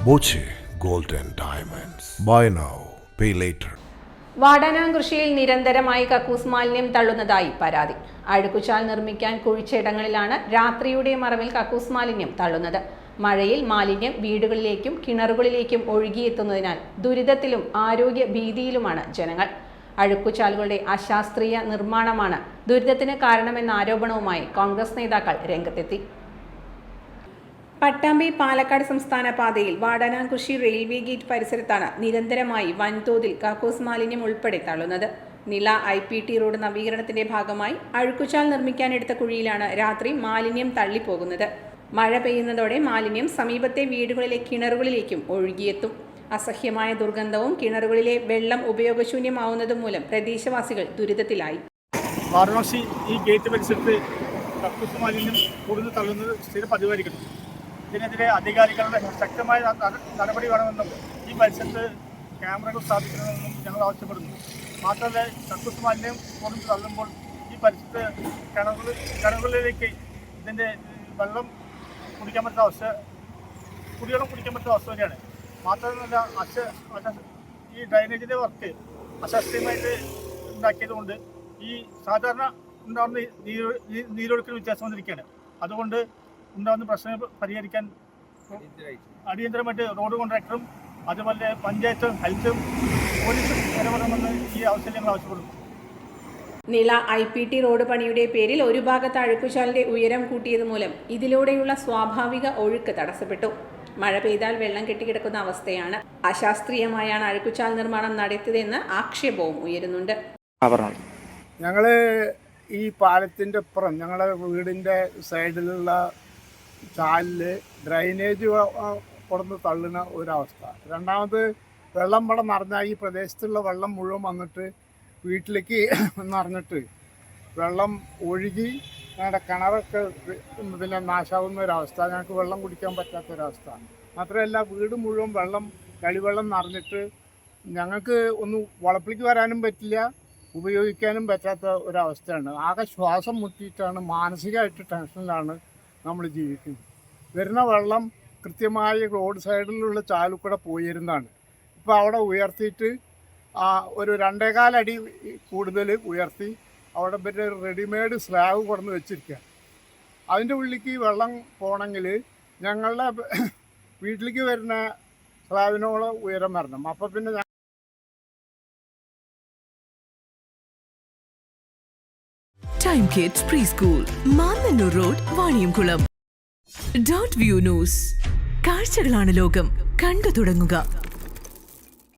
Boche gold and diamonds. Buy now pay later. വാടാനാംകൃഷിയിൽ നിരന്തരമായി കക്കൂസ് മാലിന്യം തള്ളുന്നതായി പരാതി. അഴുക്കുചാൽ നിർമ്മിക്കാൻ കുഴിച്ചിടങ്ങളിലാണ് രാത്രിയുടെ മറവിൽ കക്കൂസ് മാലിന്യം തള്ളുന്നത്. മഴയിൽ മാലിന്യം വീടുകളിലേക്കും കിണറുകളിലേക്കും ഒഴുകിയെത്തുന്നതിനാൽ ദുരിതത്തിലും ആരോഗ്യ ഭീതിയിലുമാണ് ജനങ്ങൾ. അഴുക്കുചാലുകളുടെ അശാസ്ത്രീയ നിർമ്മാണമാണ് ദുരിതത്തിന് കാരണമെന്ന ആരോപണവുമായി കോൺഗ്രസ് നേതാക്കൾ രംഗത്തെത്തി. പട്ടാമ്പി പാലക്കാട് സംസ്ഥാന പാതയിൽ വാടാനാംകൃഷി റെയിൽവേ ഗേറ്റ് പരിസരത്താണ് നിരന്തരമായി വൻതോതിൽ കക്കൂസ് മാലിന്യം ഉൾപ്പെടെ തള്ളുന്നത്. നില IPT റോഡ് നവീകരണത്തിന്റെ ഭാഗമായി അഴുക്കുചാൽ നിർമ്മിക്കാനെടുത്ത കുഴിയിലാണ് രാത്രി മാലിന്യം തള്ളിപ്പോകുന്നത്. മഴ പെയ്യുന്നതോടെ മാലിന്യം സമീപത്തെ വീടുകളിലെ കിണറുകളിലേക്കും ഒഴുകിയെത്തും. അസഹ്യമായ ദുർഗന്ധവും കിണറുകളിലെ വെള്ളം ഉപയോഗശൂന്യമാവുന്നതും മൂലം പ്രദേശവാസികൾ ദുരിതത്തിലായി. വാരണാസി ഈ ഗേറ്റ് പരിസരത്ത് കക്കൂസ് മാലിന്യം കൂടുതൽ തള്ളുന്നത് സ്ഥിരം പതിവായിരിക്കുന്നു. ഇതിനെതിരെ അധികാരികളുടെ ശക്തമായ നടപടി വേണമെന്നും ഈ പരിസരത്ത് ക്യാമറകൾ സ്ഥാപിക്കണമെന്നും ഞങ്ങൾ ആവശ്യപ്പെടുന്നു. മാത്രമല്ല, കക്കൂസ് മാലിന്യം കൂടുതൽ തള്ളുമ്പോൾ ഈ പരിസരത്ത് കിണറുകളിലേക്ക് ഇതിൻ്റെ വെള്ളം കുടിക്കാൻ പറ്റുന്ന അവസ്ഥ, കുടിവെള്ളം കുടിക്കാൻ പറ്റുന്ന അവസ്ഥ വരെയാണ്. മാത്രമല്ല, ഈ ഡ്രൈനേജിൻ്റെ വർക്ക് അശാസ്ത്രീയമായിട്ട് ഉണ്ടാക്കിയതുകൊണ്ട് ഈ സാധാരണ ഉണ്ടാകുന്ന നീരൊഴുക്കിന് വ്യത്യാസം വന്നിരിക്കുകയാണ്. അതുകൊണ്ട് ഉണ്ടാകുന്ന പ്രശ്നങ്ങൾ പരിഹരിക്കാൻ അടിയന്തരമായിട്ട് റോഡ് കോൺട്രാക്ടറും അതുപോലെ പഞ്ചായത്തും ഹെൽത്തും പോലീസും ഇടപെടണമെന്ന് ഈ ആവശ്യം ഞങ്ങൾ ആവശ്യപ്പെടുന്നു. നില IPT റോഡ് പണിയുടെ പേരിൽ ഒരു ഭാഗത്ത് അഴുക്കുചാലിന്റെ ഉയരം കൂട്ടിയത് മൂലം ഇതിലൂടെയുള്ള സ്വാഭാവിക ഒഴുക്ക് തടസ്സപ്പെട്ടു. മഴ പെയ്താൽ വെള്ളം കെട്ടിക്കിടക്കുന്ന അവസ്ഥയാണ്. അശാസ്ത്രീയമായാണ് അഴുക്കുചാൽ നിർമ്മാണം നടത്തിയതെന്ന് ആക്ഷേപവും ഉയരുന്നുണ്ട്. ഞങ്ങൾ ഈ പാലത്തിൻ്റെ അപ്പുറം ഞങ്ങളുടെ വീടിൻ്റെ സൈഡിലുള്ള ചാലിൽ ഡ്രൈനേജ് കൊടുന്ന് തള്ളുന്ന ഒരവസ്ഥ. രണ്ടാമത് വെള്ളം ഇവിടെ നിറഞ്ഞാൽ ഈ പ്രദേശത്തുള്ള വെള്ളം മുഴുവൻ വന്നിട്ട് വീട്ടിലേക്ക് നിറഞ്ഞിട്ട് വെള്ളം ഒഴുകി ഞങ്ങളുടെ കിണറൊക്കെ പിന്നെ നാശാവുന്ന ഒരവസ്ഥ. ഞങ്ങൾക്ക് വെള്ളം കുടിക്കാൻ പറ്റാത്തൊരവസ്ഥ. മാത്രമല്ല, വീട് മുഴുവൻ കളിവെള്ളം നിറഞ്ഞിട്ട് ഞങ്ങൾക്ക് ഒന്ന് വളപ്പിലേക്ക് വരാനും പറ്റില്ല, ഉപയോഗിക്കാനും പറ്റാത്ത ഒരവസ്ഥയാണ്. ആകെ ശ്വാസം മുട്ടിയിട്ടാണ്, മാനസികമായിട്ട് ടെൻഷനിലാണ് നമ്മൾ ജീവിക്കുന്നത്. വരുന്ന വെള്ളം കൃത്യമായി റോഡ് സൈഡിലുള്ള ചാലുകൂടെ പോയിരുന്നതാണ്. ഇപ്പോൾ അവിടെ ഉയർത്തിയിട്ട് ഒരു 2.25 അടി കൂടുതൽ ഉയർത്തി അവിടെ പിന്നെ റെഡിമെയ്ഡ് സ്ലാബ് കൊടുന്ന് വെച്ചിരിക്കുക. അതിൻ്റെ ഉള്ളിലേക്ക് വെള്ളം പോകണമെങ്കിൽ ഞങ്ങളുടെ വീട്ടിലേക്ക് വരുന്ന സ്ലാബിനോളം ഉയരം വരണം. അപ്പോൾ പിന്നെ Time Kids Preschool, Mannannur road, Vaniyamkulam. Dot View News. കാഴ്ചകളാണ് ലോകം, കണ്ടു തുടങ്ങുക.